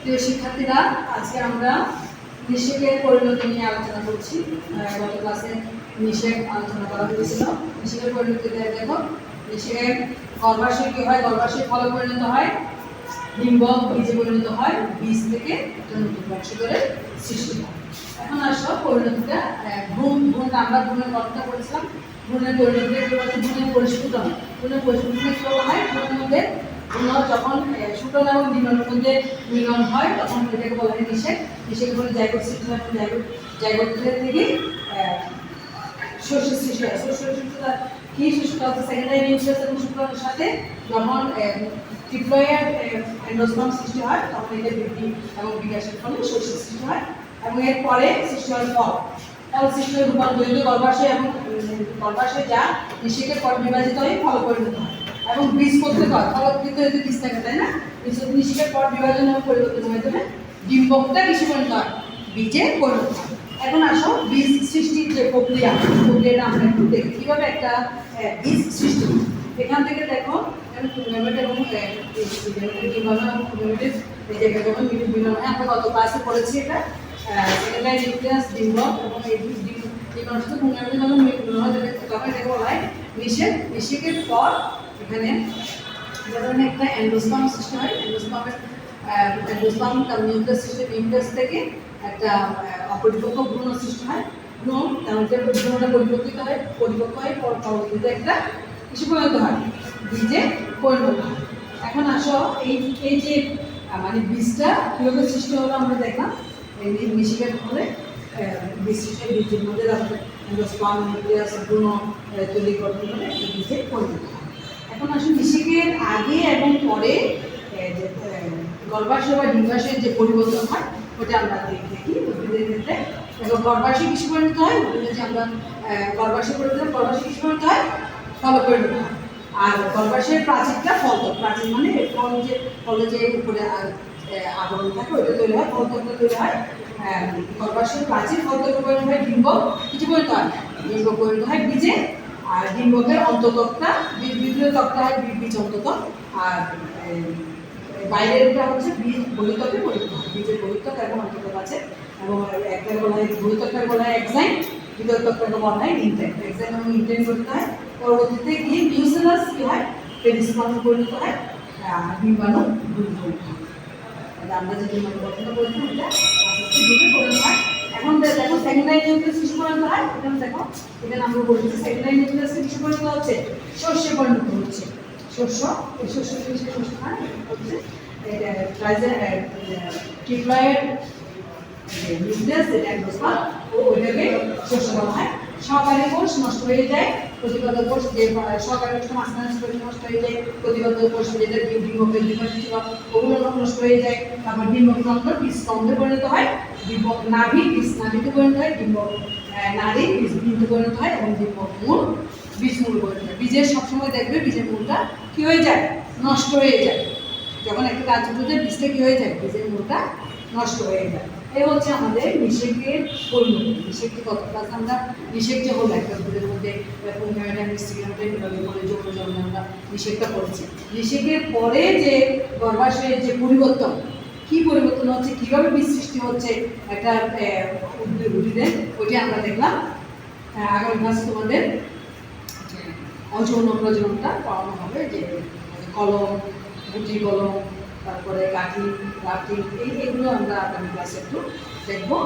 প্রিয় শিক্ষার্থীরা, আজকে আমরা নিষেকের পরিণতি নিয়ে আলোচনা করছি। গত ক্লাসে নিষেক আলোচনা করা হয়েছিল। নিষেকের পরিণতিতে দেখো, নিষেকের গর্ভাশয় কী হয়? গর্ভাশয় ফলে পরিণত হয়, ডিম্বক বীজে পরিণত হয়, বীজ থেকে একটা নতুন বংশধরের সৃষ্টি হয়। এখন আসো পরিণতিটা, ভ্রূণটা আমরা ভ্রূণের গঠনটা করেছিলাম। ভ্রূণের পরিণতিতে কী বলছে? ভ্রূণের পরিস্ফুটন। ভ্রূণের পরিস্ফুটনে কী বলা হয়? ভ্রূণের মধ্যে ভ্রূণ যখন শুকন এবং ডিম্বাণুর মধ্যে মিলন হয় তখন এটাকে বলা হয় নিষেক। নিষেক বলে জাইগোট সৃষ্টি হয়, জাইগোট থেকে শস্য সৃষ্টি হয়। শস্য সৃষ্টিটা কি? শস্যটা হচ্ছে সেকেন্ডারি নিউক্লিয়াস এবং শুক্রাণুর সাথে যখন ট্রিপ্লয়েড এন্ডোস্পার্ম সৃষ্টি হয় তখন এটা বৃদ্ধি এবং বিকাশের ফলে শস্য সৃষ্টি হয় এবং এরপরে সৃষ্টি হয় ফল। ফল সৃষ্টি হয় রূপান্তরিত গর্ভাশয় এবং গর্ভাশয় যা নিষেকের পর বিভাজিত হয়ে ফল পরিণত হয় এবং বীজ করতে হয়। ফল কিন্তু এতে বীজ থাকে, তাই না? নিষেকের পর বিভাজন এবং পরিবর্তনের মাধ্যমে ডিম্বকটা কিসে পরিণত হয়? বীজে পরিণত হয়। এখন আসো বীজ সৃষ্টির যে প্রক্রিয়াটা আমরা একটু দেখি কীভাবে একটা বীজ সৃষ্টি হয়। এখান থেকে দেখো আমরা গত ক্লাসে পড়েছি এটা সেকেন্ডারি নিউক্লিয়াস, ডিম্বক এবং এই ডিম্বাণু সাথে পুনরাবৃত্তি যখন মিলন হয় তখন এটাকে বলা হয় নিষেক। নিষেকের পর এখানে ধরনের একটা এন্ডোস্পার্ম সৃষ্টি হয়। এন্ডোস্পার্ম তার নিউক্লিয়াস সৃষ্টি, নিউক্লিয়াস থেকে একটা অপরিপক্ক ভ্রূণ সৃষ্টি হয়। ভ্রূণ ভ্রূণটা পরিপক্ক হয় পরবর্তীতে একটা কিছু পরিণত হয়, বীজে পরিণত হয়। এখন আসো এই যে মানে বীজটা কীভাবে সৃষ্টি হলো আমরা দেখলাম। এই নিষেকের ফলে বীজ সৃষ্টি, বীজের মধ্যে এন্ডোস্পার্ম নিউক্লিয়াস ভ্রূণ তৈরি করতে হলে বীজে পরিণত হয়। এখন আসলে নিষেকের আগে এবং পরে গর্ভাশয় বা ডিম্বাশয়ের যে পরিবর্তন হয় ওটা আমরা দেখি উদ্ভিদের ক্ষেত্রে। এবং গর্ভাশয় কিসে পরিণত হয়? যে আমরা গর্ভাশয় পরিণত, গর্ভাশয় কিসে পরিণত হয়? ফল পরিণত হয়। আর গর্ভাশয়ের প্রাচীরটা ফলতল, প্রাচীর মানে ফলে যে উপরে আবরণ থাকে ওইটা তৈরি হয়, ফলতলটা তৈরি হয়। গর্ভাশয়ের প্রাচীর ফলতল পরিণত হয়, ডিম্বক কিছু পরিণত হয়, ডিম্বক পরিণত হয় বীজে। আর ডিম্বকের অন্ততকটা দ্বিতীয় তক্তা হয় বীজ অন্ততক, আর বাইরেরটা হচ্ছে বীজ বহিঃত্বকে পরিণত হয়। বীজের বহিঃত্বক এবং অন্ততক আছে এবং একটাকে বলা হয় বহিঃত্বকটাকে বলা হয় এক্সাইম, দ্বিতীয় তক্তাকে বলা হয় ইনটেক। এক্সাইম এবং ইনটেক করতে হয়, পরবর্তীতে গিয়ে নিউসেলাস কী হয়? পেরিস্পার্মে পরিণত হয়, ডিম্বাণু ভ্রূণ পরিণত হয়। আমরা যে ডিম্বাণু গঠন করেছি এটা আস্তে আস্তে পরিণত হয়। এখন দেখো সেকেন্ডারি নিউক্লিয়াস কিসে পরিণত হয়? এখানে দেখো, এখানে আমরা বলছি সেকেন্ডারি নিউক্লিয়াস কিসে পরিণত হচ্ছে? শস্যে পরিণত হচ্ছে। শস্য, এই শস্য জিনিসের শস্য হয় হচ্ছে ট্রিপ্লয়েড নিউক্লিয়াস, এটা এন্ডোস্পার্ম, ওইটাকে শস্য বলা হয়। সহকারী কোষ নষ্ট হয়ে যায়, প্রতিপাদক কোষ যে সহকারী কোষটা মাঝখানে নষ্ট হয়ে যায়, প্রতিপাদক কোষ যেটা ডিম্বকের ডিম্বাণু ছিল ওগুলো নষ্ট হয়ে যায়। তারপর ডিম্বকতন্ত্র বীজতন্ত্রে পরিণত হয়, ডিম্বক নাভি বীজ নাভিতে পরিণত হয়, ডিম্বক নারী বীজ বিন্দু পরিণত হয় এবং ডিম্বক মূল বীজ মূল পরিণত হয়। বীজের সবসময় দেখবে বীজের মূলটা কী হয়ে যায়? নষ্ট হয়ে যায়। যখন একটা কাজ হতে বীজটা কী হয়ে যায়? বীজের মূলটা নষ্ট হয়ে যায়। এই হচ্ছে আমাদের নিষেকের পরিণতি। নিষেকটি কত ক্লাস আমরা নিষেক যে হলো একটা উদ্ভিদের মধ্যে আমরা নিষেকটা করেছি। নিষেকের পরে যে গর্ভাশয়ের যে পরিবর্তন, কী পরিবর্তন হচ্ছে, কীভাবে বীজ সৃষ্টি হচ্ছে একটা উদ্ভিদের, ওইটা আমরা দেখলাম। আগামী ক্লাস তোমাদের অযৌন প্রজননটা পড়ানো হবে, যে কলম, গুটি কলম, তারপরে কাঠি, এগুলো আমরা আগামী ক্লাসে একটু দেখবো।